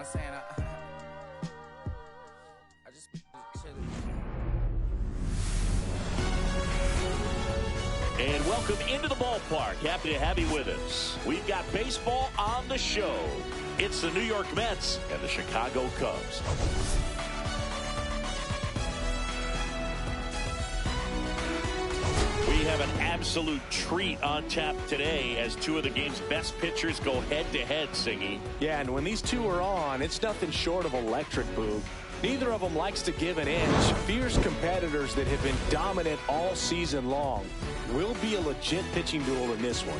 I'm saying? I just chilling. And welcome into the ballpark. Happy to have you with us. We've got baseball on the show. It's the New York Mets and the Chicago Cubs. We have an absolute treat on tap today as two of the game's best pitchers go head-to-head, Singy. Yeah, and when these two are on, it's nothing short of electric, Boog. Neither of them likes to give an inch. Fierce competitors that have been dominant all season long. Will be a legit pitching duel in this one.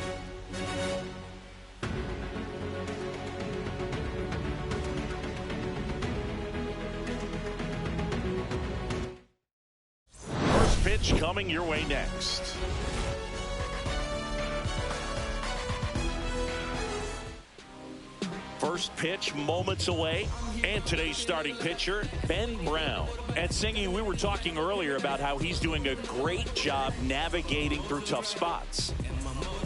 First pitch coming your way next. First pitch moments away, and today's starting pitcher, Ben Brown. And Singy, we were talking earlier about how he's doing a great job navigating through tough spots.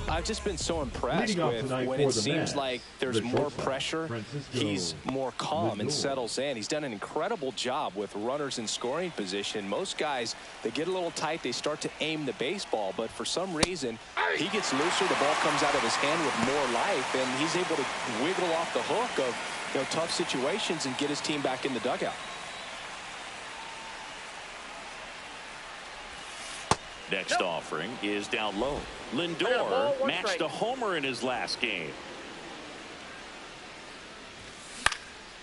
I've just been so impressed with when it seems like there's more pressure, he's more calm and settles in. He's done an incredible job with runners in scoring position. Most guys, they get a little tight, they start to aim the baseball, but for some reason, he gets looser, the ball comes out of his hand with more life, and he's able to wiggle off the hook of tough situations and get his team back in the dugout. Next offering is down low. Lindor matched a homer in his last game.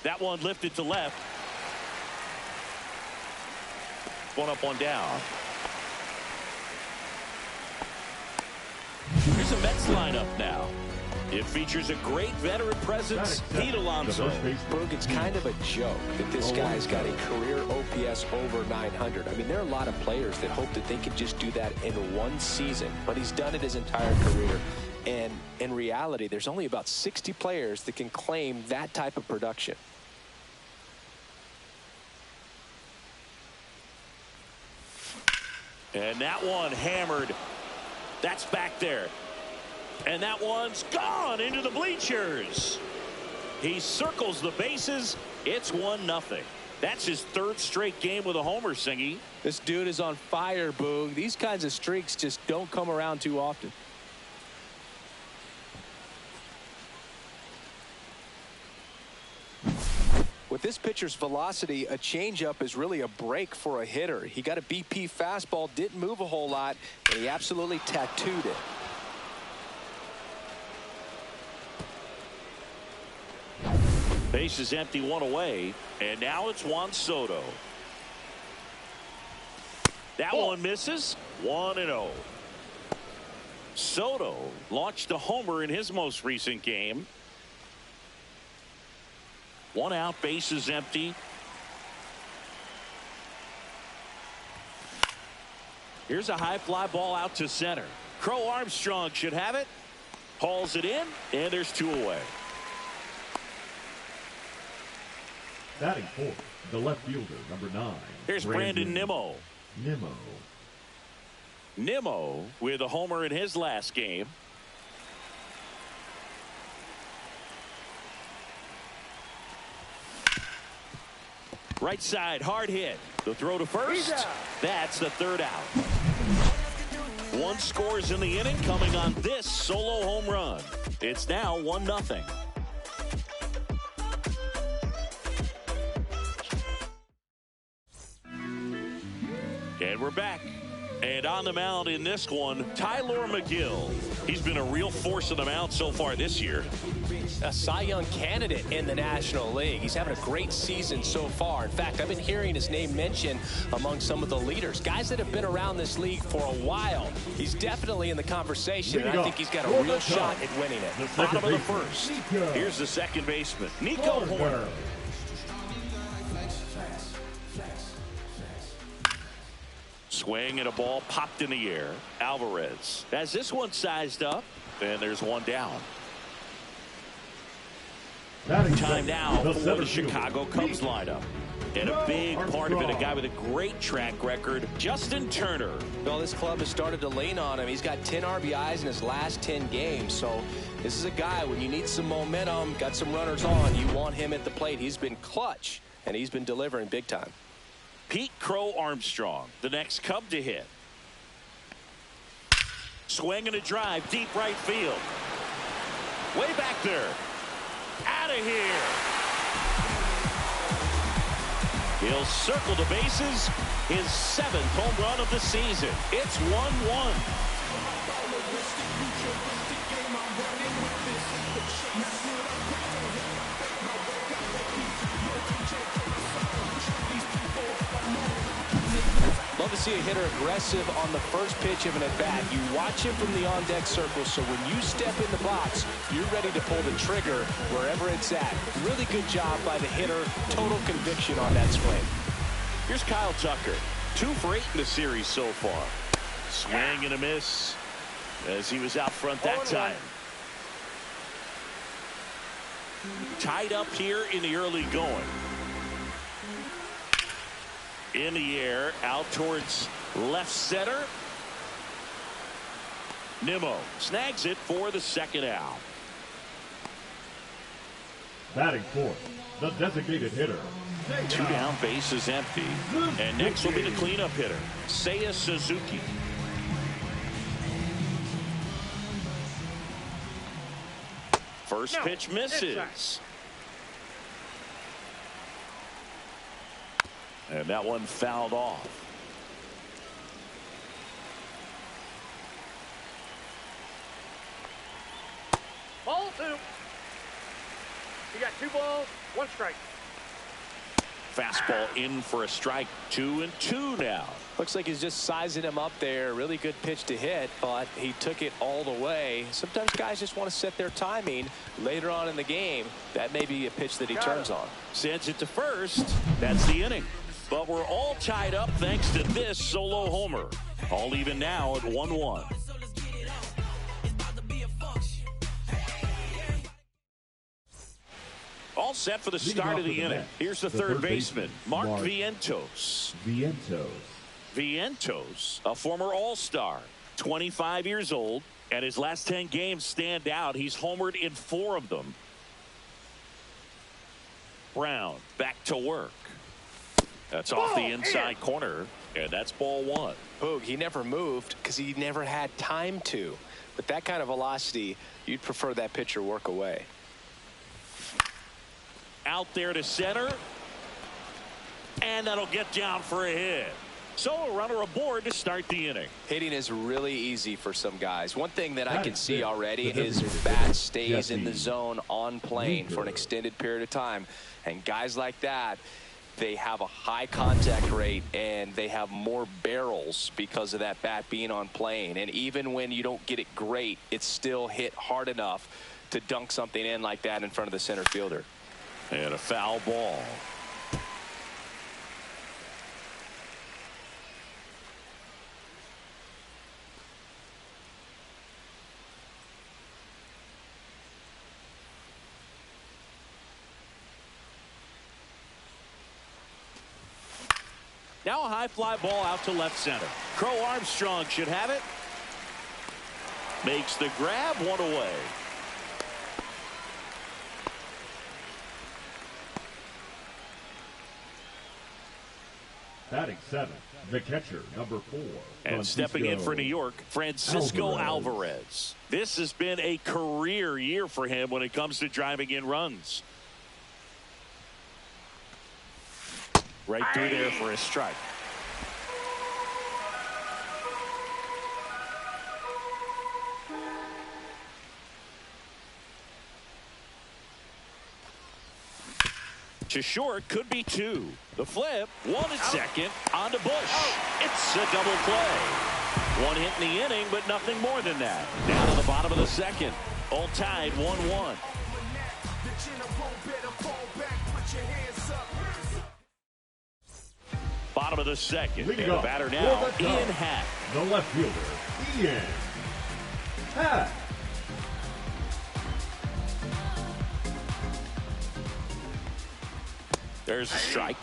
That one lifted to left. One up, one down. Here's a Mets lineup now. It features a great veteran presence, Pete Alonso. Berg, it's kind of a joke that this guy's got a career OPS over 900. I mean, there are a lot of players that hope that they could just do that in one season, but he's done it his entire career. And in reality, there's only about 60 players that can claim that type of production. And that one hammered. That's back there. And that one's gone into the bleachers. He circles the bases. It's 1-0. That's his third straight game with a homer, Singy. This dude is on fire, Boog. These kinds of streaks just don't come around too often. With this pitcher's velocity, a changeup is really a break for a hitter. He got a BP fastball, didn't move a whole lot, and he absolutely tattooed it. Base is empty, one away, and now it's Juan Soto. That one misses. 1-0. Soto launched a homer in his most recent game. One out, base is empty. Here's a high fly ball out to center. Crow-Armstrong should have it. Hauls it in, and there's 2 away. Batting fourth, the left fielder, number 9. Here's Brandon Nimmo. Nimmo with a homer in his last game. Right side, hard hit. The throw to first. That's the 3rd out. 1 scores in the inning coming on this solo home run. It's now 1-0. And we're back. And on the mound in this one, Tylor Megill. He's been a real force on the mound so far this year. A Cy Young candidate in the National League. He's having a great season so far. In fact, I've been hearing his name mentioned among some of the leaders, guys that have been around this league for a while. He's definitely in the conversation, and I think he's got a real shot at winning it. Bottom of the first. Here's the second baseman, Nico Horner. Swing and a ball popped in the air. Alvarez has this one sized up, and there's 1 down. Time now for the Chicago Cubs lineup. And a big part of it, a guy with a great track record, Justin Turner. Well, this club has started to lean on him. He's got 10 RBIs in his last 10 games. So this is a guy, when you need some momentum, got some runners on, you want him at the plate. He's been clutch, and he's been delivering big time. Pete Crow-Armstrong, the next Cub to hit. Swing and a drive, deep right field. Way back there. Out of here. He'll circle the bases. His 7th home run of the season. It's 1-1. Love to see a hitter aggressive on the first pitch of an at-bat. You watch him from the on-deck circle, so when you step in the box, you're ready to pull the trigger wherever it's at. Really good job by the hitter. Total conviction on that swing. Here's Kyle Tucker. 2 for 8 in the series so far. Swing and a miss as he was out front that time. Tied up here in the early going. In the air, out towards left center. Nimmo snags it for the second out. Batting fourth, the designated hitter. 2 down, base is empty. And next will be the cleanup hitter, Seiya Suzuki. First pitch misses. And that one fouled off. Ball 2. You got 2 balls, 1 strike. Fastball in for a strike. 2-2 now. Looks like he's just sizing him up there. Really good pitch to hit, but he took it all the way. Sometimes guys just want to set their timing later on in the game. That may be a pitch that he turns on. Sends it to first. That's the inning. But we're all tied up thanks to this solo homer. All even now at 1-1. All set for the start of the inning. Here's the third baseman, Mark Vientos. Vientos, a former All-Star, 25 years old, and his last 10 games stand out. He's homered in 4 of them. Brown back to work. That's off the inside corner, and that's ball 1. Boog, he never moved because he never had time to. With that kind of velocity, you'd prefer that pitcher work away. Out there to center, and that'll get down for a hit. So a runner aboard to start the inning. Hitting is really easy for some guys. One thing that I can see already is bat stays in the zone on plane for an extended period of time. And guys like that, they have a high contact rate and they have more barrels because of that bat being on plane. And even when you don't get it great, it's still hit hard enough to dunk something in like that in front of the center fielder. And a foul ball. Now a high fly ball out to left center. Crow-Armstrong should have it. Makes the grab, 1 away. Batting 7th, the catcher, number 4. And stepping in for New York, Francisco Alvarez. This has been a career year for him when it comes to driving in runs. Right through there for a strike. To short, could be 2. The flip, 1 at second, on to Bush. It's a double play. 1 hit in the inning, but nothing more than that. Down to the bottom of the second. All tied, 1-1. Bottom of the second. And the batter now, Ian Happ. The left fielder, Ian Happ. There's a strike.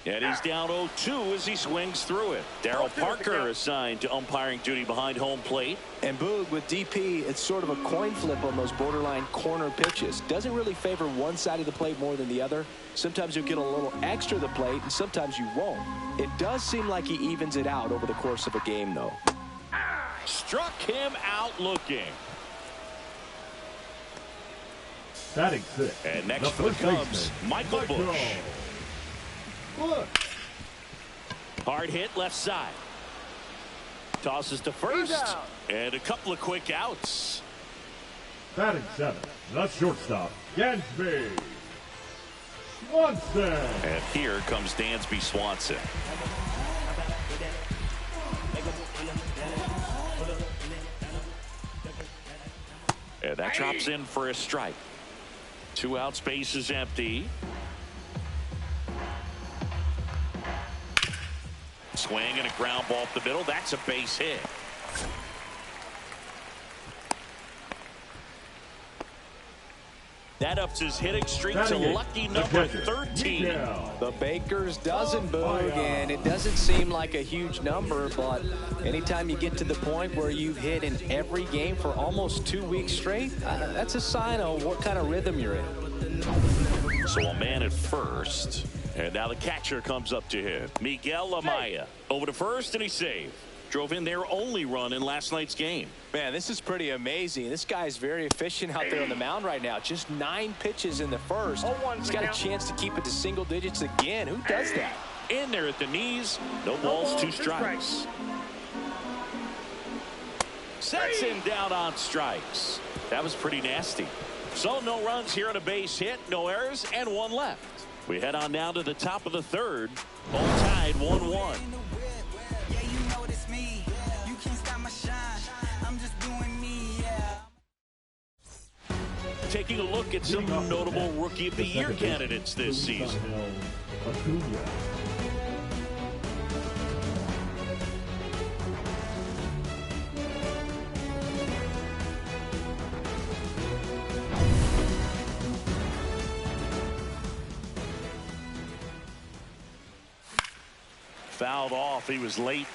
And he's down 0-2 as he swings through it. Daryl Parker assigned to umpiring duty behind home plate. And Boog, with DP, it's sort of a coin flip on those borderline corner pitches. Doesn't really favor one side of the plate more than the other. Sometimes you'll get a little extra the plate, and sometimes you won't. It does seem like he evens it out over the course of a game, though. Struck him out looking. Batting 6. And next for the Cubs, Michael Busch. Hard hit left side. Tosses to first. And a couple of quick outs. Batting 7. The shortstop, Dansby Swanson. And here comes Dansby Swanson. And that drops in for a strike. 2 outs, base is empty. Swing and a ground ball up the middle. That's a base hit. That ups his hitting streak to lucky number 13. The Baker's dozen, Boog, and it doesn't seem like a huge number, but anytime you get to the point where you've hit in every game for almost 2 weeks straight, that's a sign of what kind of rhythm you're in. So a man at first, and now the catcher comes up to him. Miguel Amaya over to first, and he saved. Drove in their only run in last night's game. Man, this is pretty amazing. This guy is very efficient out there on the mound right now. Just 9 pitches in the first. He's got a chance to keep it to single digits again. Who does that? In there at the knees. No balls, 2 strikes. Sets him down on strikes. That was pretty nasty. So no runs here on a base hit, no errors, and 1 left. We head on now to the top of the 3rd. All tied 1-1. Taking a look at some notable Rookie of the Year candidates this season. Fouled off. He was late.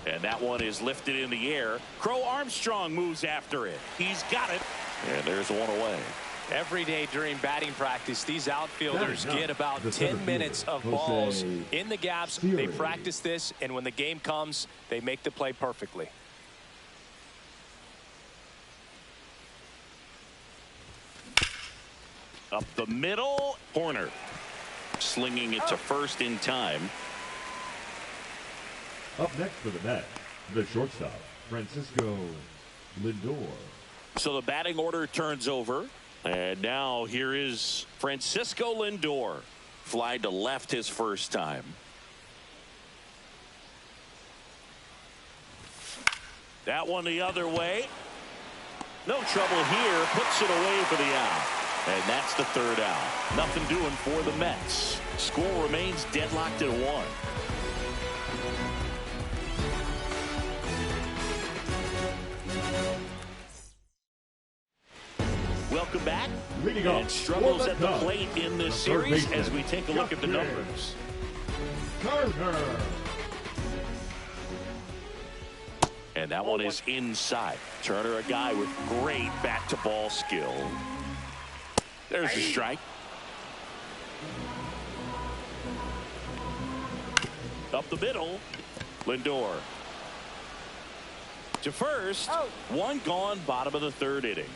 And that one is lifted in the air. Crow-Armstrong moves after it. He's got it. And there's 1 away. Every day during batting practice, these outfielders get about 10 minutes of balls in the gaps. They practice this, and when the game comes, they make the play perfectly. Up the middle. Horner slinging it to first in time. Up next for the Mets, the shortstop, Francisco Lindor. So the batting order turns over. And now here is Francisco Lindor. Fly to left his first time. That one the other way. No trouble here. Puts it away for the out. And that's the 3rd out. Nothing doing for the Mets. Score remains deadlocked at 1. Welcome back. And struggles at the plate in this series as we take a look at the numbers. And that one is inside. Turner, a guy with great bat-to-ball skill. There's a strike. Up the middle. Lindor. To first. 1 gone, bottom of the 3rd inning.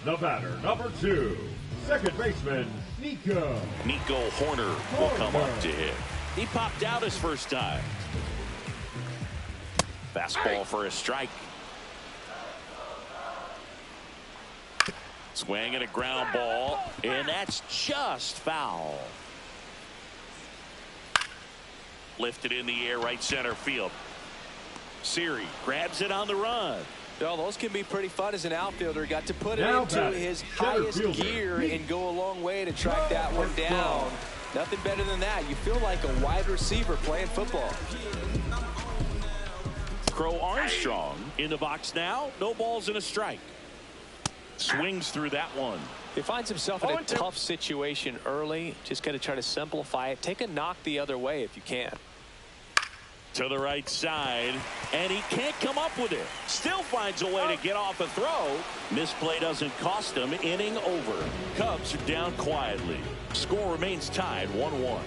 The batter, number 2, second baseman, Nico Horner will come up to hit. He popped out his first time. Fastball for a strike. Swing and a ground ball, and that's just foul. Lifted in the air, right center field. Siri grabs it on the run. Well, those can be pretty fun as an outfielder. Got to put it into his highest gear and go a long way to track that one down. Nothing better than that. You feel like a wide receiver playing football. Crow-Armstrong in the box now. No balls and a strike. Swings through that one. He finds himself in a tough situation early. Just got to try to simplify it. Take a knock the other way if you can. To the right side, and he can't come up with it. Still finds a way to get off a throw. Misplay doesn't cost him. Inning over. Cubs are down quietly. Score remains tied 1-1.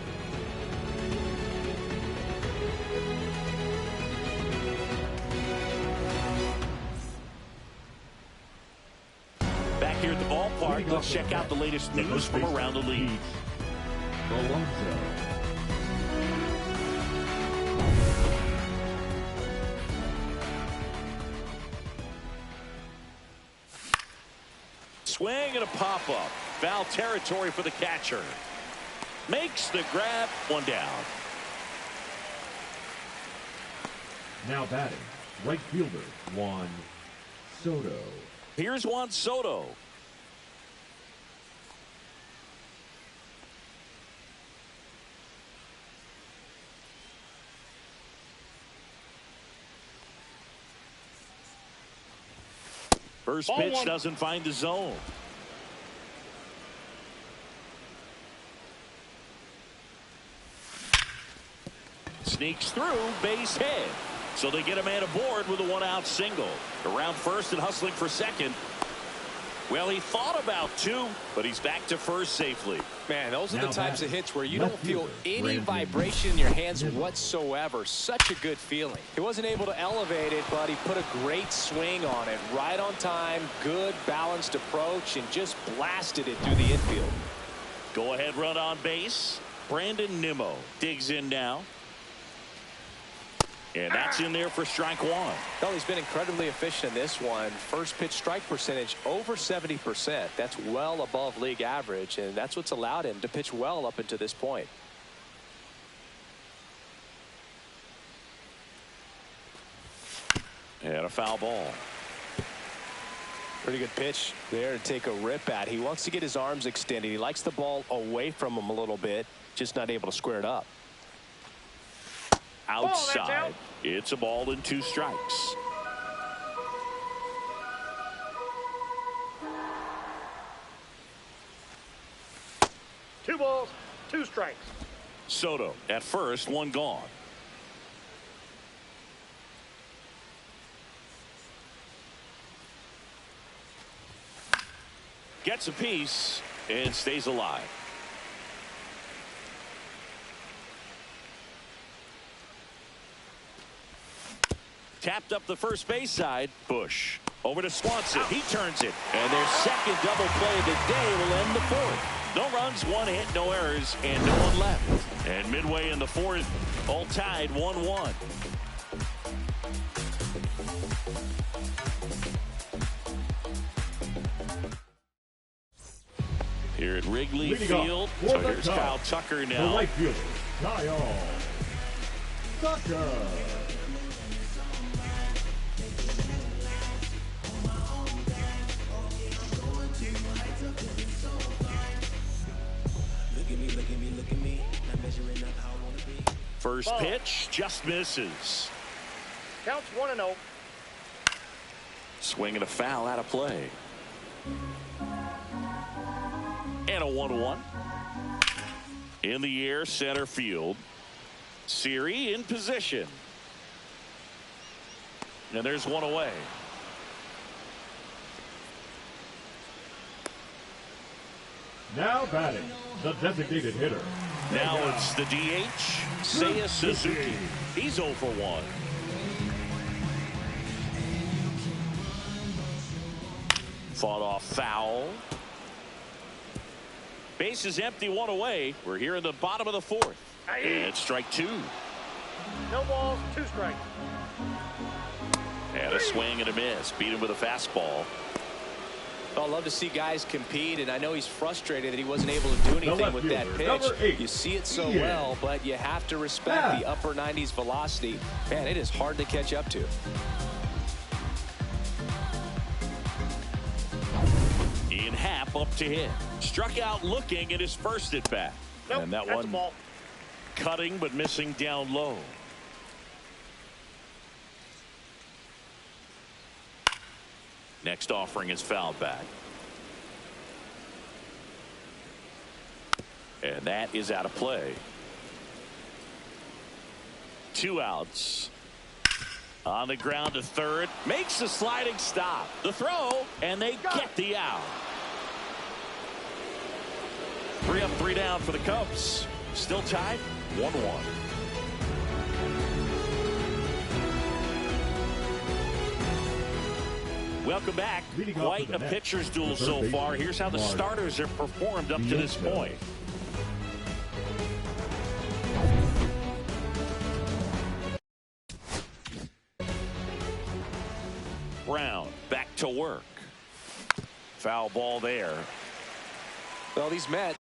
Back here at the ballpark, let's check out the latest news from around the league. Swing and a pop-up. Foul territory for the catcher. Makes the grab. One down. Now batting, right fielder Juan Soto. Here's Juan Soto. First pitch doesn't find the zone. Sneaks through, base hit. So they get a man aboard with a one-out single. Around first and hustling for second. Well, he thought about two, but he's back to first safely. Man, those are the types of hits where you don't feel any vibration in your hands whatsoever. Such a good feeling. He wasn't able to elevate it, but he put a great swing on it. Right on time, good balanced approach, and just blasted it through the infield. Go ahead run on base. Brandon Nimmo digs in now. And that's in there for strike one. Well, he's been incredibly efficient in this one. First pitch strike percentage over 70%. That's well above league average, and that's what's allowed him to pitch well up until this point. And a foul ball. Pretty good pitch there to take a rip at. He wants to get his arms extended. He likes the ball away from him a little bit, just not able to square it up. Outside. It's a ball and two strikes. Two balls, two strikes. Soto at first, one gone. Gets a piece and stays alive. Tapped up the first base side. Bush over to Swanson. He turns it. And their second double play of the day will end the fourth. No runs, one hit, no errors, and no one left. And midway in the fourth, all tied 1-1. Here at Wrigley Field, so here's Kyle Tucker now. The right fielder, Kyle Tucker. First pitch just misses. Counts 1-0. Swing and a foul out of play. And a 1-1. In the air, center field. Siri in position. And there's one away. Now batting, the designated hitter. Now it's the DH, Seiya Suzuki. He's 0 for 1. Fought off foul. Base is empty, one away. We're here in the bottom of the fourth. And strike two. No balls, two strikes. And a swing and a miss. Beat him with a fastball. Well, I love to see guys compete, and I know he's frustrated that he wasn't able to do anything with that pitch. You see it so well, but you have to respect the upper 90s velocity. Man, it is hard to catch up to. In half up to hit. Struck out looking at his first at bat. Nope, and that that's one a ball. Cutting but missing down low. Next offering is fouled back. And that is out of play. 2 outs. On the ground to third. Makes a sliding stop. The throw. And they get the out. 3 up, 3 down for the Cubs. Still tied 1-1. Welcome back. Quite a pitcher's duel so far. Here's how the starters have performed up to this point. Brown back to work. Foul ball there. Well, these Mets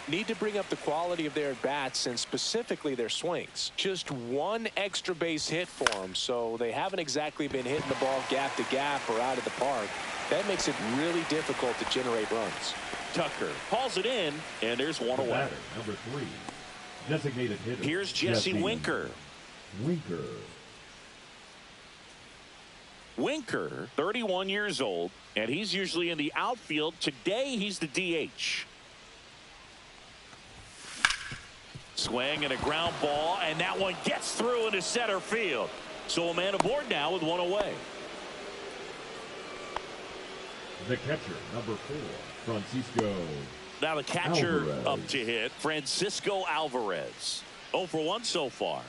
need to bring up the quality of their at-bats and specifically their swings. Just 1 extra base hit for them, so they haven't exactly been hitting the ball gap to gap or out of the park. That makes it really difficult to generate runs. Tucker hauls it in, and there's 1 away. Number 3, designated hitter. Here's Jesse Winker. Winker, 31 years old, and he's usually in the outfield. Today, he's the DH. Swing and a ground ball, and that one gets through into center field. So a man aboard now with 1 away. The catcher, number 4, Francisco. Now the catcher Alvarez. up to hit, Francisco Alvarez. 0 for 1 so far.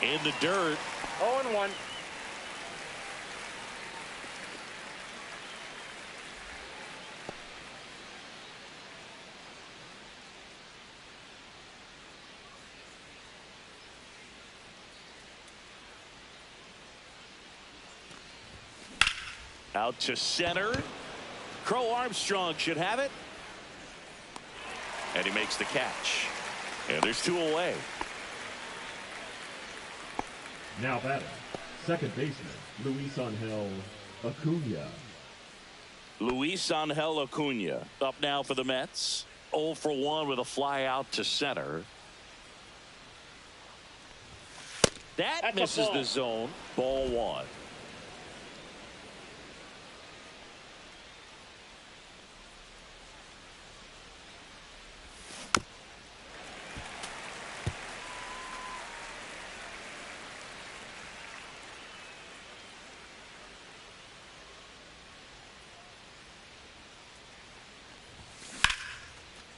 In the dirt. 0-1. Out to center. Crow-Armstrong should have it. And he makes the catch. And there's 2 away. Now batting, second baseman, Luis Angel Acuna. Luis Angel Acuna up now for the Mets. 0 for 1 with a fly out to center. That misses the zone. Ball 1.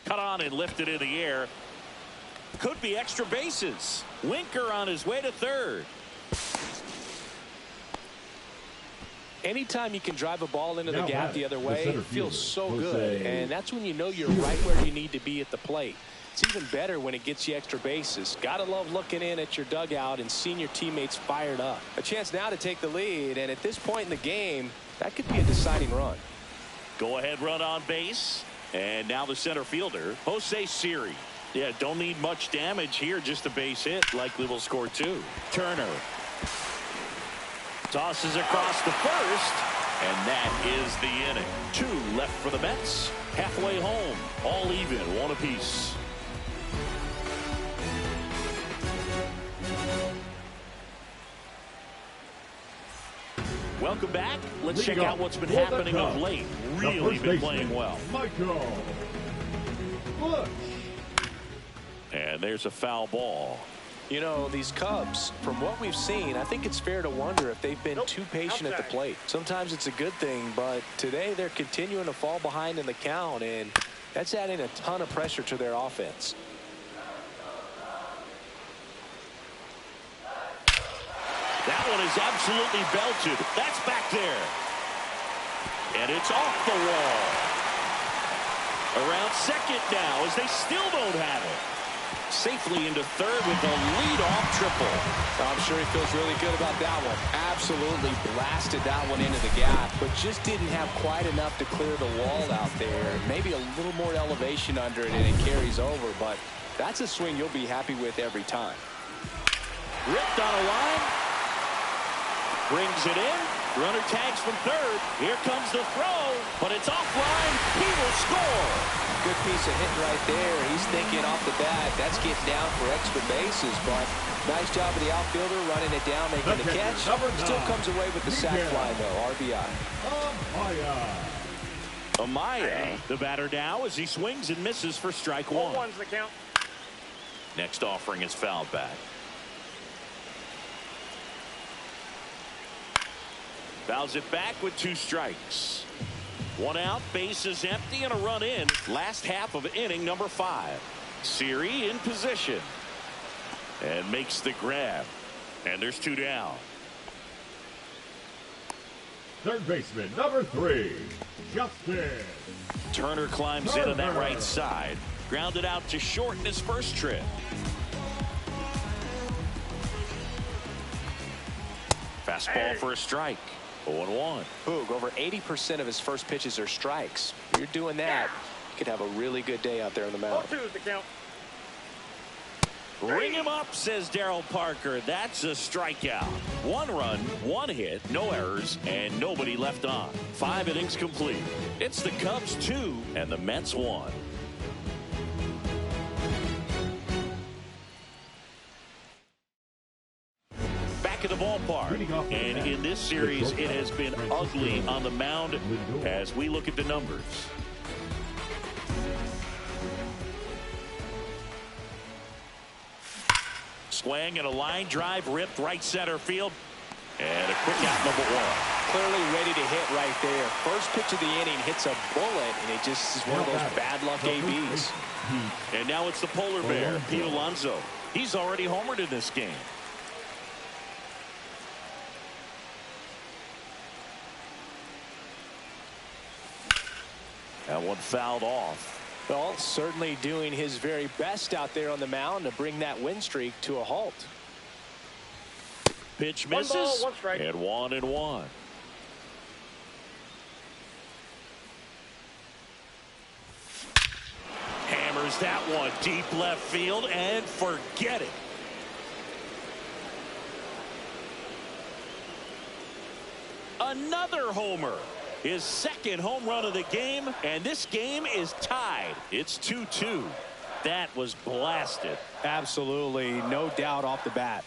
Cut on and lifted in the air. Could be extra bases. Winker on his way to third. Anytime you can drive a ball into the gap the other way, it feels so Jose. good. And that's when you know you're right where you need to be at the plate. It's even better when it gets you extra bases. Gotta love looking in at your dugout and seeing your teammates fired up. A chance now to take the lead, and at this point in the game, that could be a deciding run. Go ahead run on base. And now the center fielder, Jose Siri. Yeah, don't need much damage here, just a base hit. Likely will score 2. Turner tosses across the first, and that is the inning. 2 left for the Mets. Halfway home, all even, 1 apiece. Welcome back. Let's check out what's been happening of late. Really been playing well. And there's a foul ball. You know, these Cubs, from what we've seen, I think it's fair to wonder if they've been too patient at the plate. Sometimes it's a good thing, but today they're continuing to fall behind in the count, and that's adding a ton of pressure to their offense. That one is absolutely belted. That's back there. And it's off the wall. Around second now as they still don't have it. Safely into third with the leadoff triple. I'm sure he feels really good about that one. Absolutely blasted that one into the gap, but just didn't have quite enough to clear the wall out there. Maybe a little more elevation under it and it carries over, but that's a swing you'll be happy with every time. Ripped on a line. Brings it in. Runner tags from third. Here comes the throw, but it's offline. He will score. Good piece of hitting right there. He's thinking off the bat, that's getting down for extra bases, but nice job of the outfielder running it down, making the catch. Still comes away with the sac fly, though. RBI. Amaya, the batter now, as he swings and misses for strike one. 1-1's the count. Next offering is fouled back. Fouls it back with 2 strikes. 1 out, bases empty, and a run in. Last half of inning number 5. Siri in position. And makes the grab. And there's 2 down. Third baseman, number 3, Justin. Turner climbs in on that right side. Grounded out to short in his first trip. Fastball for a strike. 0-1. Boog, over 80% of his first pitches are strikes. If you're doing that, you could have a really good day out there on the mound. 0-2's the count. Ring him up, says Darryl Parker. That's a strikeout. 1 run, 1 hit, no errors, and nobody left on. 5 innings complete. It's the Cubs 2 and the Mets 1. Back at the ballpark, and in this series it has been ugly on the mound as we look at the numbers. Swing and a line drive ripped right center field. And a quick out, number 1. Clearly ready to hit right there. First pitch of the inning hits a bullet, and it just is one of those bad luck ABs. And now it's the polar bear, Pete Alonso. He's already homered in this game. That one fouled off. Well, certainly doing his very best out there on the mound to bring that win streak to a halt. Pitch 1 misses, ball, 1 strike. and 1-1. Hammers that one deep left field, and forget it. Another homer. His second home run of the game, and this game is tied. It's 2-2. That was blasted. Absolutely, no doubt off the bat.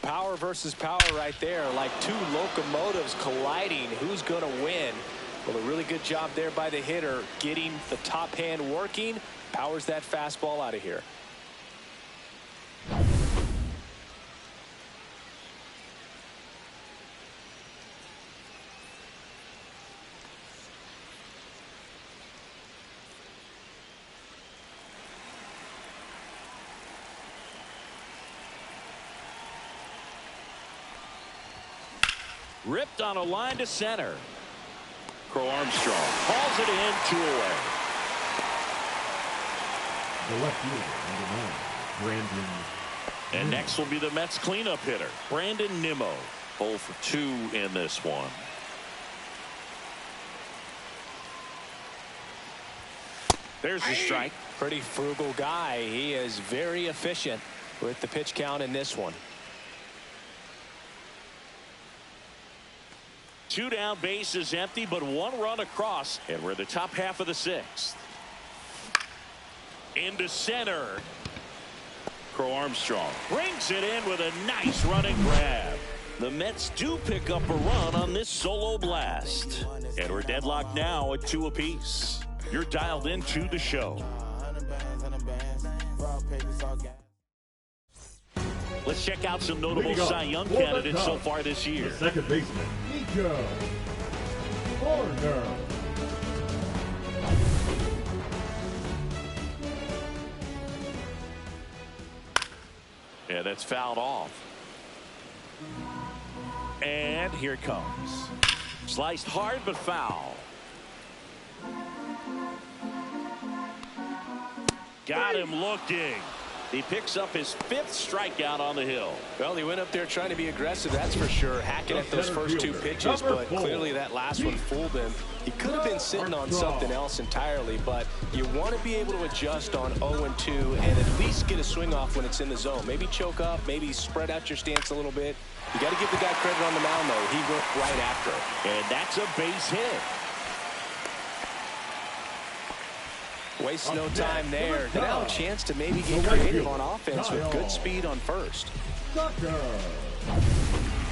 Power versus power right there, like 2 locomotives colliding. Who's going to win? Well, a really good job there by the hitter, getting the top hand working. Powers that fastball out of here. Ripped on a line to center. Crow-Armstrong hauls it in, 2 away. The left fielder, number 9, Brandon. And next will be the Mets cleanup hitter, Brandon Nimmo. 0 for 2 in this one. There's the strike. Pretty frugal guy. He is very efficient with the pitch count in this one. 2 down, bases empty, but 1 run across, and we're the top half of the 6th. Into center. Crow-Armstrong brings it in with a nice running grab. The Mets do pick up a run on this solo blast, and we're deadlocked now at 2 apiece. You're dialed into the show. Let's check out some notable Cy Young candidates so far this year. The second baseman, Nico Warner. Yeah, that's fouled off. And here it comes. Sliced hard but foul. Got him looking. He picks up his 5th strikeout on the hill. Well, he went up there trying to be aggressive, that's for sure. Hacking at those first 2 pitches, but clearly that last one fooled him. He could have been sitting on something else entirely, but you want to be able to adjust on 0-2 and at least get a swing off when it's in the zone. Maybe choke up, maybe spread out your stance a little bit. You got to give the guy credit on the mound, though. He went right after it. And that's a base hit. Wastes no time there. Now a chance to maybe get creative on offense with good speed on first.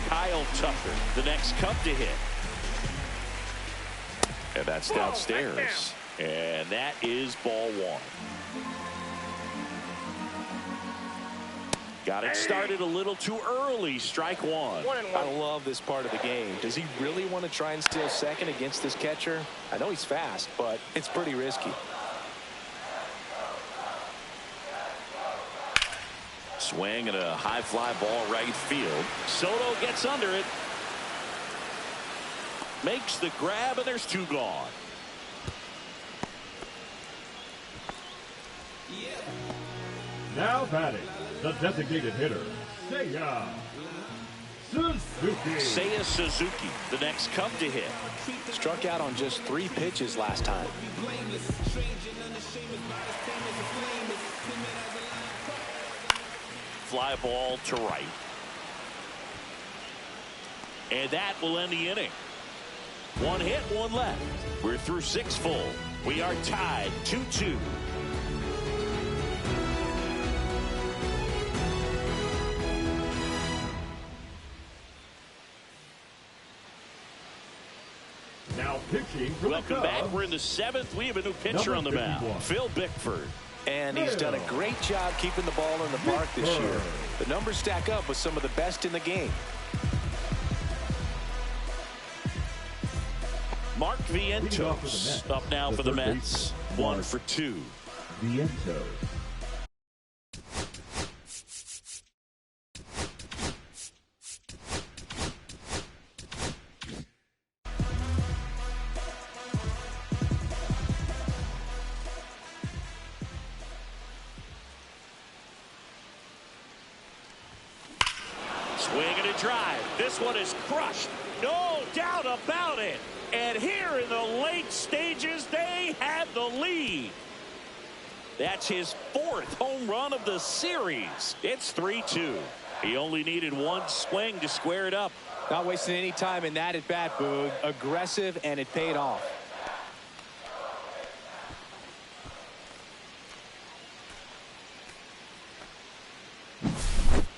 Kyle Tucker, the next Cub to hit. And that's downstairs. And that is ball one. Got it started a little too early. Strike one. I love this part of the game. Does he really want to try and steal second against this catcher? I know he's fast, but it's pretty risky. Swing and a high fly ball right field. Soto gets under it. Makes the grab, and there's two gone. Now batting, the designated hitter, Seiya Suzuki. Seiya Suzuki, the next Cub to hit. Struck out on just 3 pitches last time. Fly ball to right. And that will end the inning. 1 hit, 1 left. We're through 6 full. We are tied 2-2. Now pitching for Welcome back. We're in the 7th. We have a new pitcher on the mound, Phil Bickford. And he's done a great job keeping the ball in the park this year. The numbers stack up with some of the best in the game. Mark Vientos up now for the Mets. 1 for 2. Vientos. Swing and a drive. This one is crushed. No doubt about it. And here in the late stages, they have the lead. That's his 4th home run of the series. It's 3-2. He only needed 1 swing to square it up. Not wasting any time in that at bat, Boog. Aggressive, and it paid off.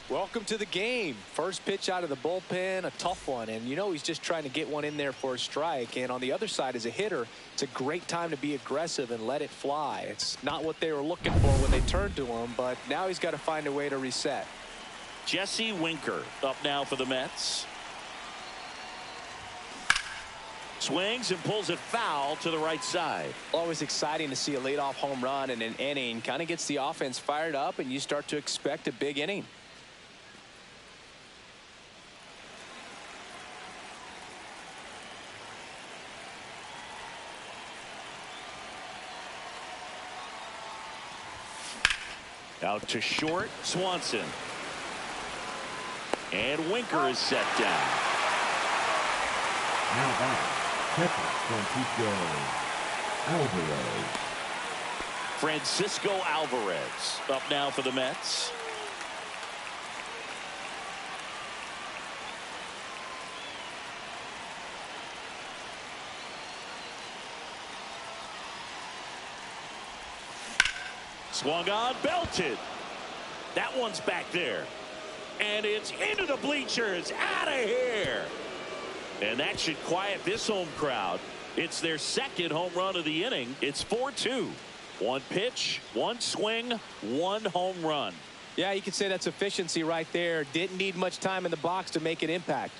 Welcome to the game. First pitch out of the bullpen, a tough one. And you know he's just trying to get one in there for a strike. And on the other side, as a hitter, it's a great time to be aggressive and let it fly. It's not what they were looking for when they turned to him, but now he's got to find a way to reset. Jesse Winker up now for the Mets. Swings and pulls it foul to the right side. Always exciting to see a leadoff home run in an inning. Kind of gets the offense fired up, and you start to expect a big inning. Out to short, Swanson. And Winker is set down. Now back, catcher Francisco Alvarez up now for the Mets. Swung on, belted. That one's back there. And it's into the bleachers. Out of here. And that should quiet this home crowd. It's their 2nd home run of the inning. It's 4-2. 1 pitch, 1 swing, 1 home run. Yeah, you could say that's efficiency right there. Didn't need much time in the box to make an impact.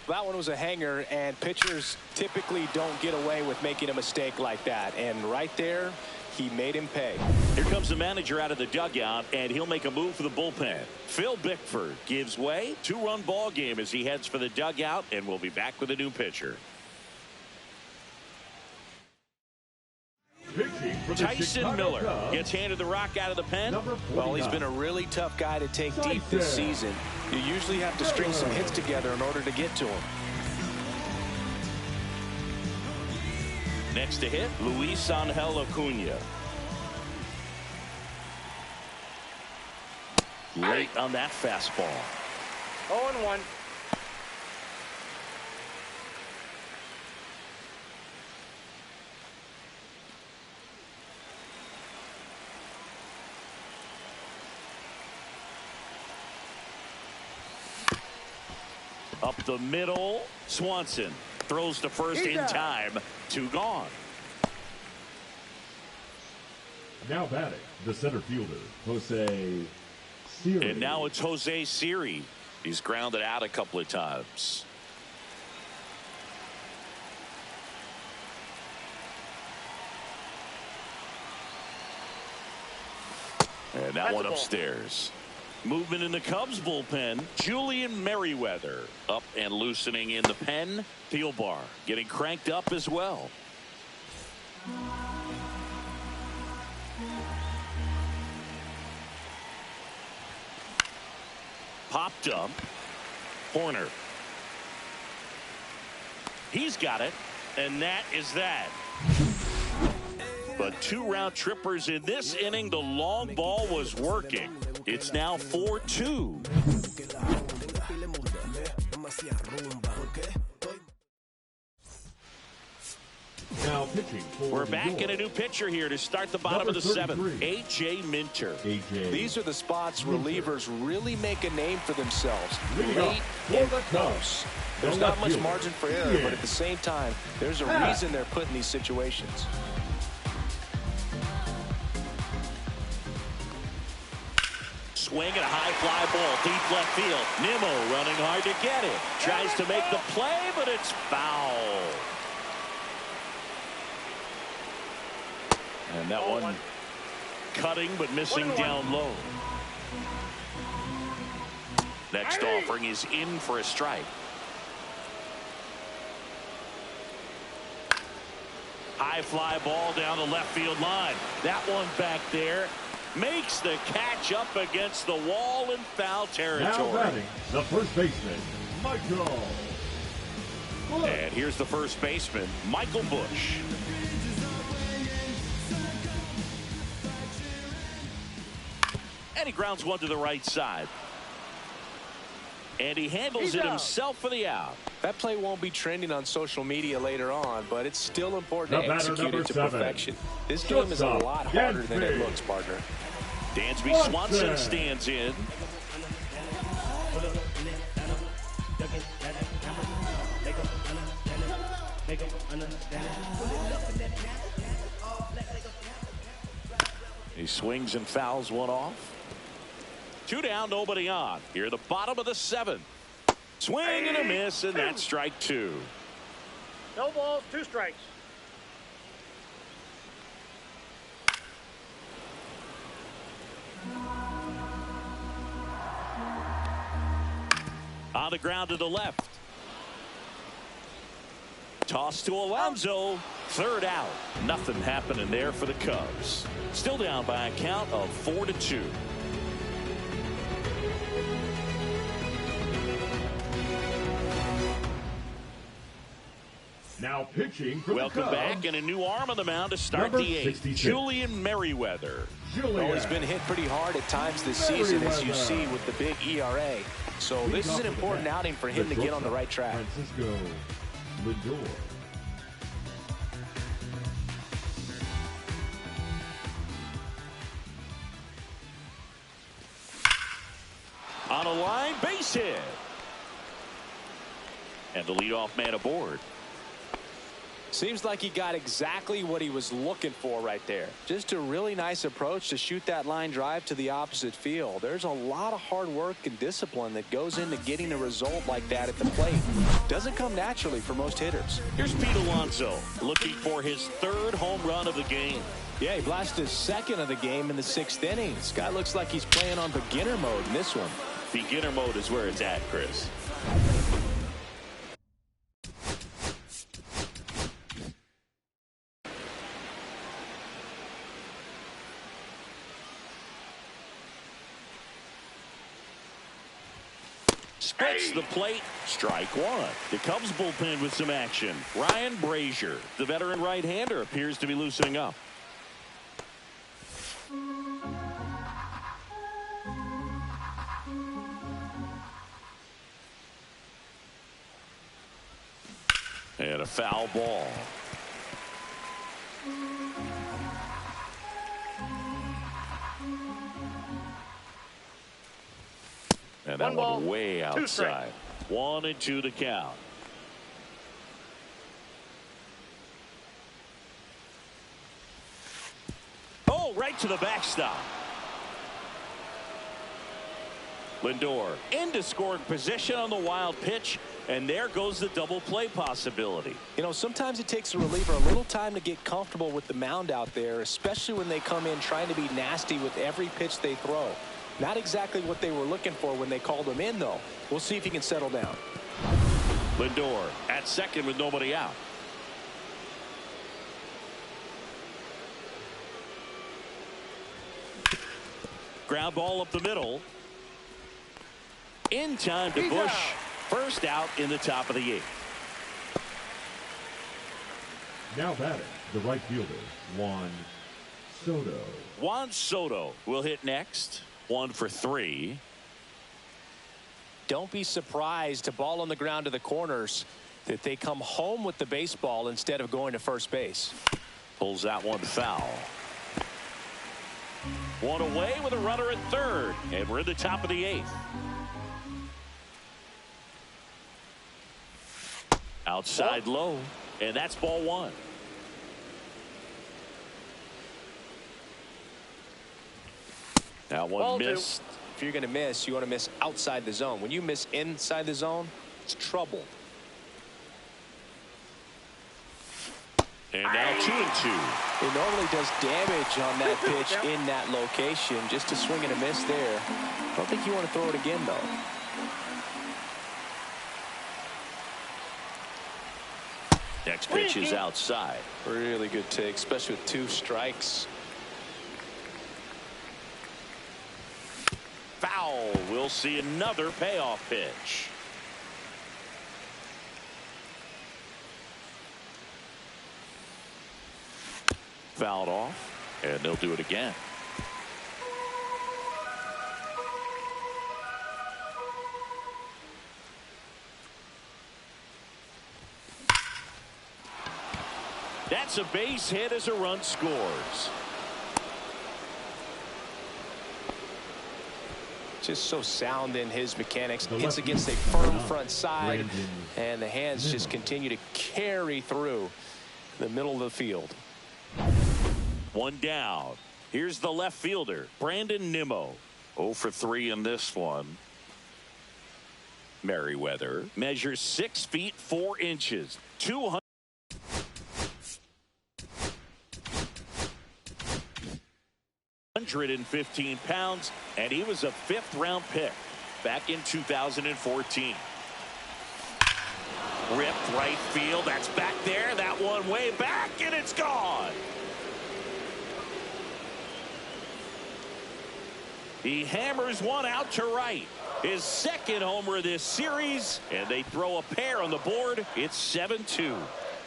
That one was a hanger, and pitchers typically don't get away with making a mistake like that. And right there, he made him pay. Here comes the manager out of the dugout, and he'll make a move for the bullpen. Phil Bickford gives way. 2-run ball game as he heads for the dugout, and we'll be back with a new pitcher. Tyson Miller gets handed the rock out of the pen. Well, he's been a really tough guy to take deep this season. You usually have to string some hits together in order to get to him. Next to hit, Luis Angel Acuna. Late on that fastball. 0-1. Up the middle, Swanson throws to first in time. 2 gone. Now batting, the center fielder, Jose Siri. And now it's Jose Siri. He's grounded out a couple of times. And that one upstairs. Movement in the Cubs bullpen. Julian Merriweather up and loosening in the pen. Thielbar getting cranked up as well. Popped up. Horner. He's got it. And that is that. But 2 round trippers in this inning. The long ball was working. It's now 4-2. Now pitching for We're back in a new pitcher here to start the bottom of the 7th. A.J. Minter. These are the spots relievers really make a name for themselves. Late and close. There's not much margin for error, but at the same time, there's a reason they're put in these situations. Swing and a high fly ball deep left field. Nimmo running hard to get it. Tries to make the play, but it's foul. And that one cutting but missing down low. Next offering is in for a strike. High fly ball down the left field line. That one back there makes the catch up against the wall in foul territory. Now batting, the first baseman, Michael Busch. And here's the first baseman, Michael Busch. And he grounds one to the right side. And he handles it himself for the out. That play won't be trending on social media later on, but it's still important to execute it to perfection. This game is a lot harder than it looks, partner. Dansby Swanson stands in. He swings and fouls one off. 2 down, nobody on. Here, the bottom of the 7th. Swing and a miss, and that's strike 2. No balls, 2 strikes. On the ground to the left. Toss to Alonso. 3rd out. Nothing happening there for the Cubs. Still down by a count of 4-2. Now pitching for Welcome the Cubs, back, and a new arm on the mound to start the 8th. 66. Julian Merriweather. Well, he's been hit pretty hard at times this season, as you see with the big ERA. So this is an important outing for him to get on the right track. Francisco Lindor. On a line, base hit. And the leadoff man aboard. Seems like he got exactly what he was looking for right there. Just a really nice approach to shoot that line drive to the opposite field. There's a lot of hard work and discipline that goes into getting a result like that at the plate. Doesn't come naturally for most hitters. Here's Pete Alonso looking for his 3rd home run of the game. Yeah, he blasted his 2nd of the game in the 6th inning. This guy looks like he's playing on beginner mode in this one. Beginner mode is where it's at, Chris. Splits the plate. Strike one. The Cubs bullpen with some action. Ryan Brazier, the veteran right-hander, appears to be loosening up. And a foul ball. And that one way outside. 1-2 to count. Oh, right to the backstop. Lindor into scoring position on the wild pitch. And there goes the double play possibility. You know, sometimes it takes a reliever a little time to get comfortable with the mound out there, especially when they come in trying to be nasty with every pitch they throw. Not exactly what they were looking for when they called him in, though. We'll see if he can settle down. Lindor at second with nobody out. Ground ball up the middle. In time to Bush. First out in the top of the 8th. Now batting, the right fielder, Juan Soto. Juan Soto will hit next. 1 for 3. Don't be surprised to ball on the ground to the corners that they come home with the baseball instead of going to first base. Pulls that one foul. One away with a runner at third. And we're in the top of the 8th. Outside low, and that's ball 1. That one missed. If you're going to miss, you want to miss outside the zone. When you miss inside the zone, it's trouble. And now 2-2. It normally does damage on that pitch in that location. Just a swing and a miss there. I don't think you want to throw it again, though. Next pitch is outside. Really good take, especially with 2 strikes. Foul. We'll see another payoff pitch. Fouled off, and they'll do it again. That's a base hit as a run scores. Just so sound in his mechanics. Hits against a firm front side, and the hands just continue to carry through the middle of the field. 1 down. Here's the left fielder, Brandon Nimmo. 0 for 3 in this one. Merriweather measures 6 feet 4 inches, 215 pounds, and he was a 5th-round pick back in 2014. Ripped right field. That's back there. That one way back, and it's gone. He hammers one out to right. His 2nd homer this series, and they throw a pair on the board. It's 7-2,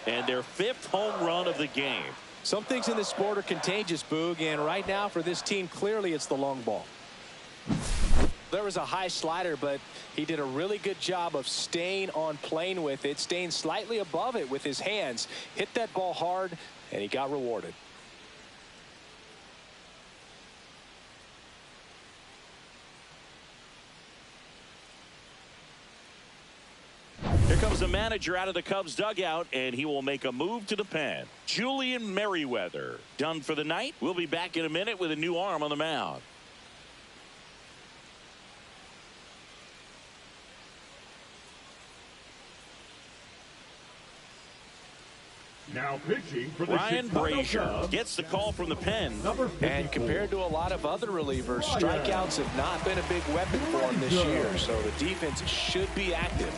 and their 5th home run of the game. Some things in this sport are contagious, Boog, and right now for this team, clearly it's the long ball. There was a high slider, but he did a really good job of staying on plane with it, staying slightly above it with his hands. Hit that ball hard, and he got rewarded. Here comes the manager out of the Cubs dugout, and he will make a move to the pen. Julian Merriweather done for the night. We'll be back in a minute with a new arm on the mound. Now pitching for the Ryan Brazier gets the call from the pen. And compared to a lot of other relievers, strikeouts have not been a big weapon for him this year, so the defense should be active.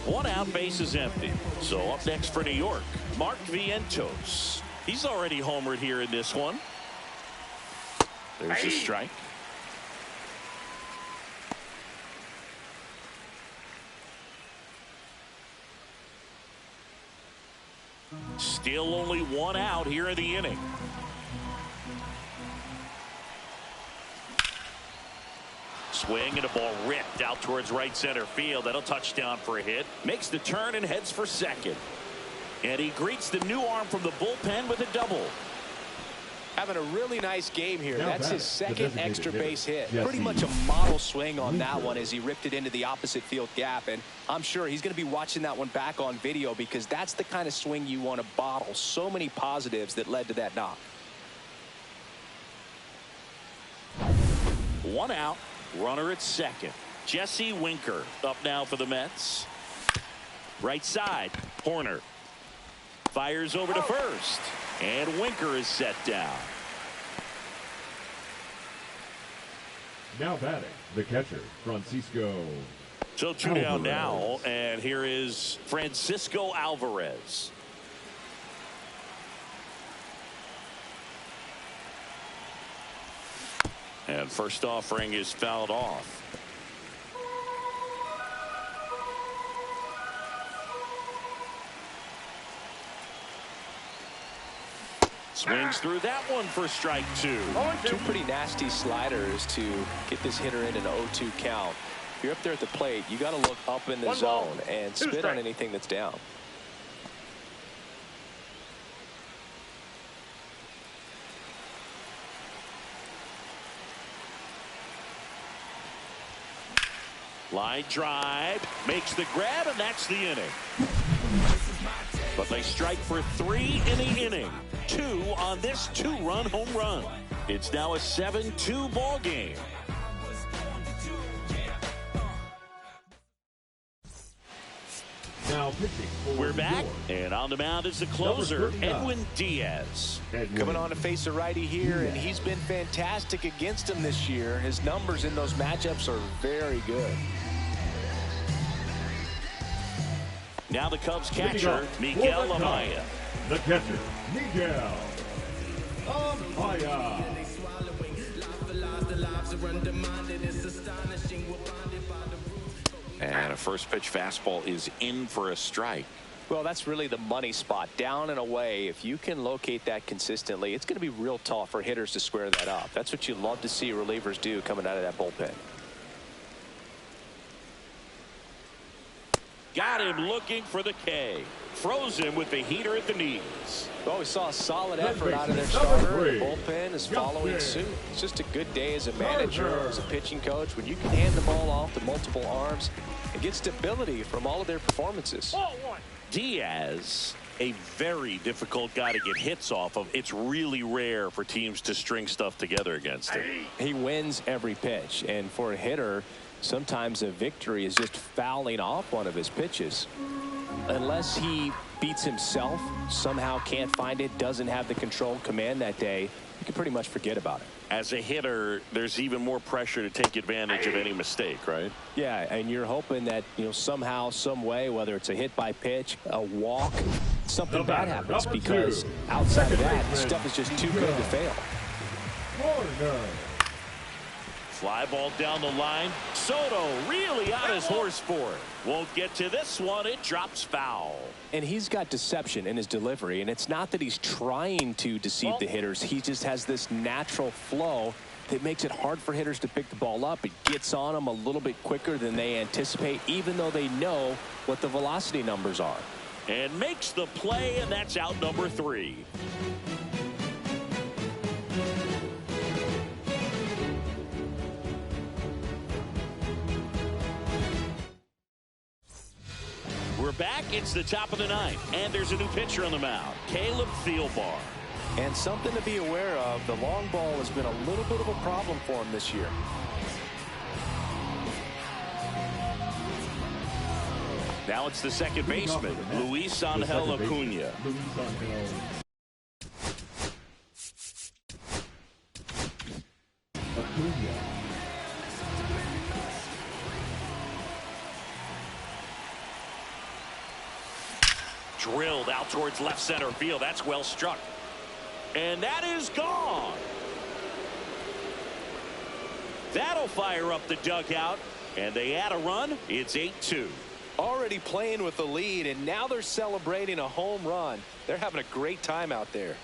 One out, base is empty. So up next for New York, Mark Vientos. He's already homered here in this one. There's a strike. Still only one out here in the inning. Swing and a ball ripped out towards right center field. That'll touchdown for a hit. Makes the turn and heads for second. And he greets the new arm from the bullpen with a double. Having a really nice game here. That's his second extra base hit. Pretty much a model swing on that one as he ripped it into the opposite field gap. And I'm sure he's going to be watching that one back on video because that's the kind of swing you want to bottle. So many positives that led to that knock. One out. Runner at second. Jesse Winker up now for the Mets. Right side. Horner fires over to first. And Winker is set down. Now batting, the catcher, Francisco. So two down now, and here is Francisco Alvarez. And first offering is fouled off. Swings through that one for strike two. Two pretty nasty sliders to get this hitter in an 0-2 count. If you're up there at the plate, you got to look up in the zone and spit on anything that's down. Line drive, makes the grab, and that's the inning. But they strike for 3 in the inning. 2 on this 2-run home run. It's now a 7-2 ball game. Now pitching. We're back, and on the mound is the closer, Edwin Diaz. Coming on to face a righty here, and he's been fantastic against him this year. His numbers in those matchups are very good. Now the Cubs catcher, Miguel Amaya. The catcher, Miguel Amaya. And a first pitch fastball is in for a strike. Well, that's really the money spot. Down and away. If you can locate that consistently, it's going to be real tough for hitters to square that up. That's what you love to see relievers do coming out of that bullpen. Got him looking for the K. Froze him with the heater at the knees. Well, we saw a solid effort out of their starter. The bullpen is following suit. It's just a good day as a manager, as a pitching coach, when you can hand the ball off to multiple arms and get stability from all of their performances. Diaz, a very difficult guy to get hits off of. It's really rare for teams to string stuff together against him. He wins every pitch, and for a hitter, sometimes a victory is just fouling off one of his pitches. Unless he beats himself, somehow can't find it, doesn't have the control command that day, you can pretty much forget about it. As a hitter, there's even more pressure to take advantage of any mistake, right? Yeah, and you're hoping that, you know, somehow, some way, whether it's a hit by pitch, a walk, something bad happens, because outside of that, stuff is just too good to fail. Fly ball down the line. Soto really on his horse for it. Won't get to this one. It drops foul. And he's got deception in his delivery, and it's not that he's trying to deceive the hitters. He just has this natural flow that makes it hard for hitters to pick the ball up. It gets on them a little bit quicker than they anticipate, even though they know what the velocity numbers are. And makes the play, and that's out number 3. We're back. It's the top of the 9th, and there's a new pitcher on the mound, Caleb Thielbar. And something to be aware of, the long ball has been a little bit of a problem for him this year. Now it's the second baseman, Luis Angel Acuna. Drilled out towards left center field. That's well struck. And that is gone. That'll fire up the dugout, and they add a run. It's 8-2. Already playing with the lead, and now they're celebrating a home run. They're having a great time out there.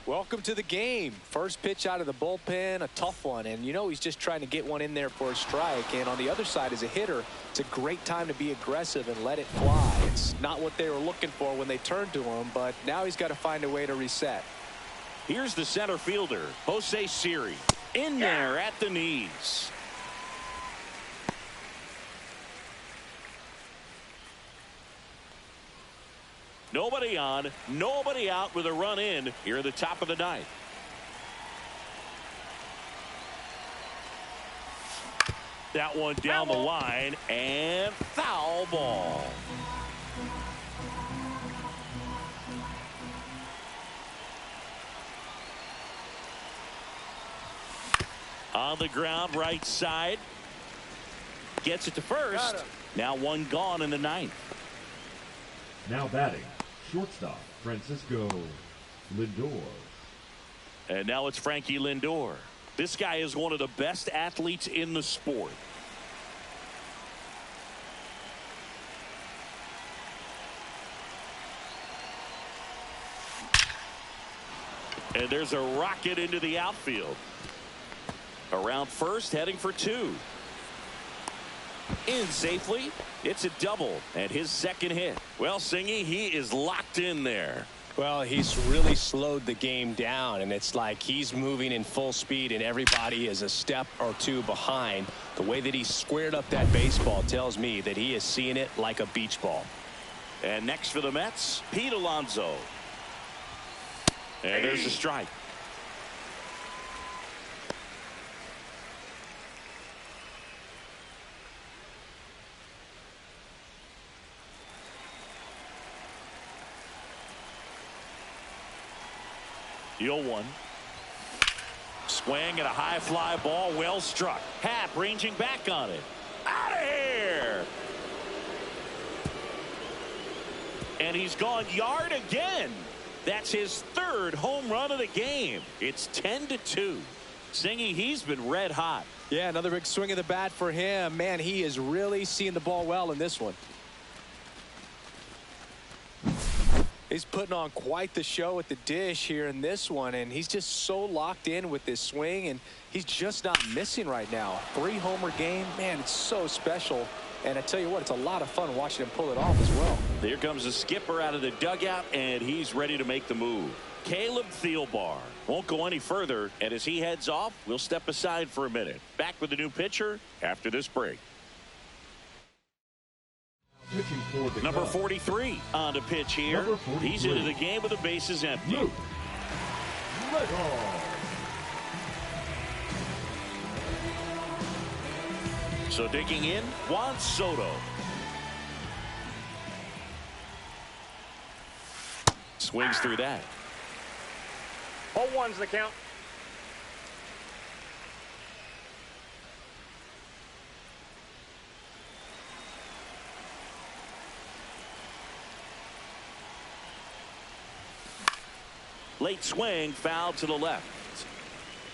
Welcome to the game. First pitch out of the bullpen, a tough one, and you know he's just trying to get one in there for a strike. And on the other side, as a hitter, it's a great time to be aggressive and let it fly. It's not what they were looking for when they turned to him, but now he's got to find a way to reset. Here's the center fielder, Jose Siri, in there at the knees. Nobody on, nobody out with a run in here at the top of the ninth. That one down the line, and foul ball. On the ground, right side. Gets it to first. Now one gone in the ninth. Now batting, shortstop, Francisco Lindor. And now it's Frankie Lindor. This guy is one of the best athletes in the sport. And there's a rocket into the outfield. Around first, heading for two. In safely. It's a double and his second hit. Well, Singy, he is locked in there. Well, he's really slowed the game down, and it's like he's moving in full speed and everybody is a step or two behind. The way that he squared up that baseball tells me that he is seeing it like a beach ball. And next for the Mets, Pete Alonso. And there's a strike. The 0-1. Swing and a high fly ball, well struck. Happ ranging back on it. Out of here. And he's gone yard again. That's his third home run of the game. It's 10-2. Singy, he's been red hot. Yeah, another big swing of the bat for him. Man, he is really seeing the ball well in this one. He's putting on quite the show at the dish here in this one, and he's just so locked in with this swing, and he's just not missing right now. 3-homer game, man, it's so special. And I tell you what, it's a lot of fun watching him pull it off as well. Here comes the skipper out of the dugout, and he's ready to make the move. Caleb Thielbar won't go any further, and as he heads off, we'll step aside for a minute. Back with the new pitcher after this break. Number 43 on the pitch here. He's into the game with the bases empty. So digging in, Juan Soto. Swings through that. 0-1's the count. Late swing, foul to the left.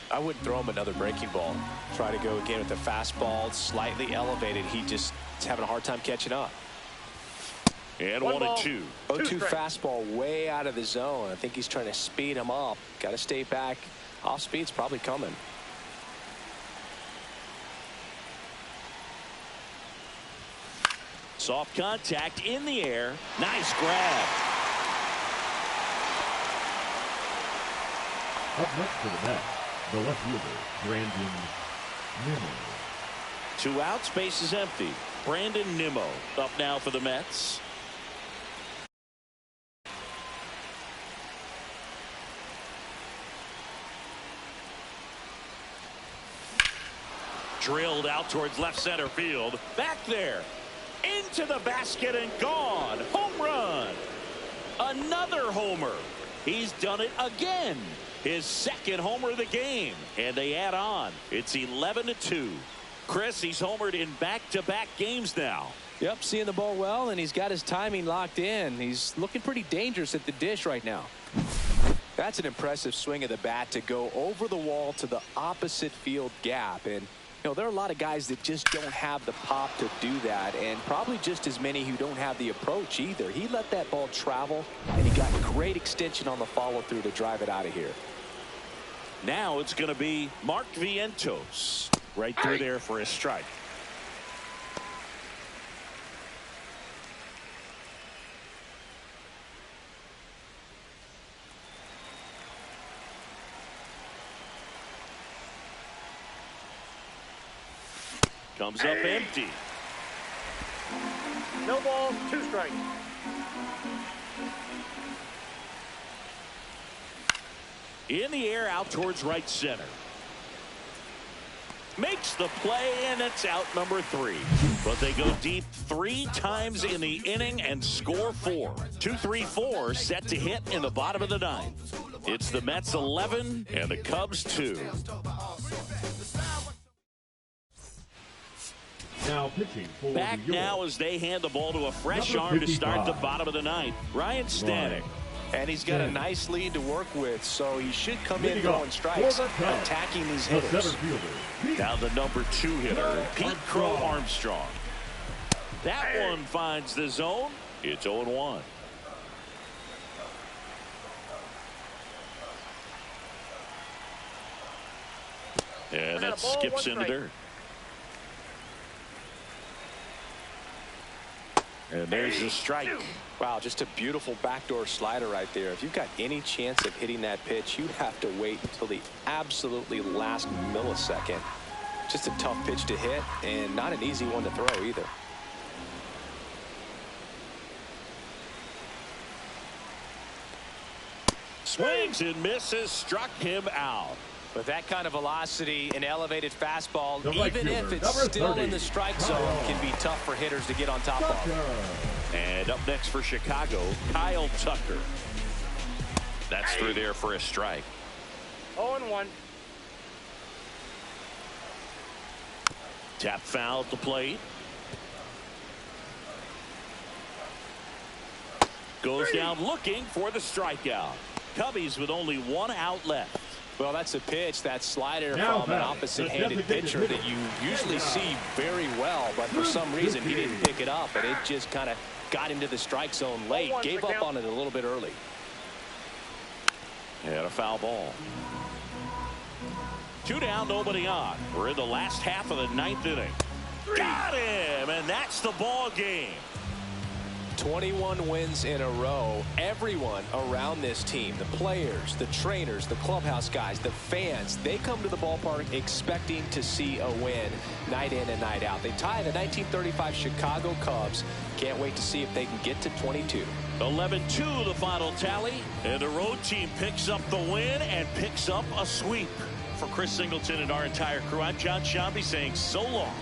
I wouldn't throw him another breaking ball. Try to go again with the fastball, slightly elevated. He just is having a hard time catching up. And 1-2. 0-2 fastball way out of the zone. I think he's trying to speed him up. Got to stay back. Off speed's probably coming. Soft contact in the air. Nice grab. Up next for the Mets, the left fielder, Brandon Nimmo. 2 outs, base is empty. Brandon Nimmo up now for the Mets. Drilled out towards left center field. Back there. Into the basket and gone. Home run. Another homer. He's done it again. His second homer of the game. And they add on. It's 11-2. Chris, he's homered in back-to-back games now. Yep, seeing the ball well, and he's got his timing locked in. He's looking pretty dangerous at the dish right now. That's an impressive swing of the bat to go over the wall to the opposite field gap. And, you know, there are a lot of guys that just don't have the pop to do that, and probably just as many who don't have the approach either. He let that ball travel, and he got great extension on the follow-through to drive it out of here. Now it's going to be Mark Vientos right through there for a strike. Comes up empty. No balls, 2 strikes. In the air, out towards right center. Makes the play, and it's out number 3. But they go deep 3 times in the inning and score 4. 2-3-4 set to hit in the bottom of the 9th. It's the Mets 11 and the Cubs 2. Now pitching for back now as they hand the ball to a fresh arm to start the bottom of the 9th. Ryan Stanek. And he's got a nice lead to work with, so he should come in throwing strikes, attacking these hitters. Now the number 2 hitter, Pete Crow-Armstrong. That one finds the zone. It's 0-1. And that skips into dirt. And there's the strike. Wow, just a beautiful backdoor slider right there. If you've got any chance of hitting that pitch, you have to wait until the absolutely last millisecond. Just a tough pitch to hit, and not an easy one to throw either. Swings and misses, struck him out. With that kind of velocity, an elevated fastball, even if it's still in the strike zone, can be tough for hitters to get on top of. And up next for Chicago, Kyle Tucker. That's through there for a strike. 0-1. Tap foul at the plate. Goes down looking for the strikeout. Cubbies with only 1 out left. Well, that's a pitch, that slider from an opposite-handed pitcher that you usually see very well, but for some reason he didn't pick it up, and it just kind of got into the strike zone late, gave up on it a little bit early. And a foul ball. 2 down, nobody on. We're in the last half of the 9th inning. Got him, and that's the ball game. 21 wins in a row. Everyone around this team, the players, the trainers, the clubhouse guys, the fans, they come to the ballpark expecting to see a win night in and night out. They tie the 1935 Chicago Cubs. Can't wait to see if they can get to 22. 11-2 the final tally, and the road team picks up the win and picks up a sweep. For Chris Singleton and our entire crew, I'm John Shambi saying so long.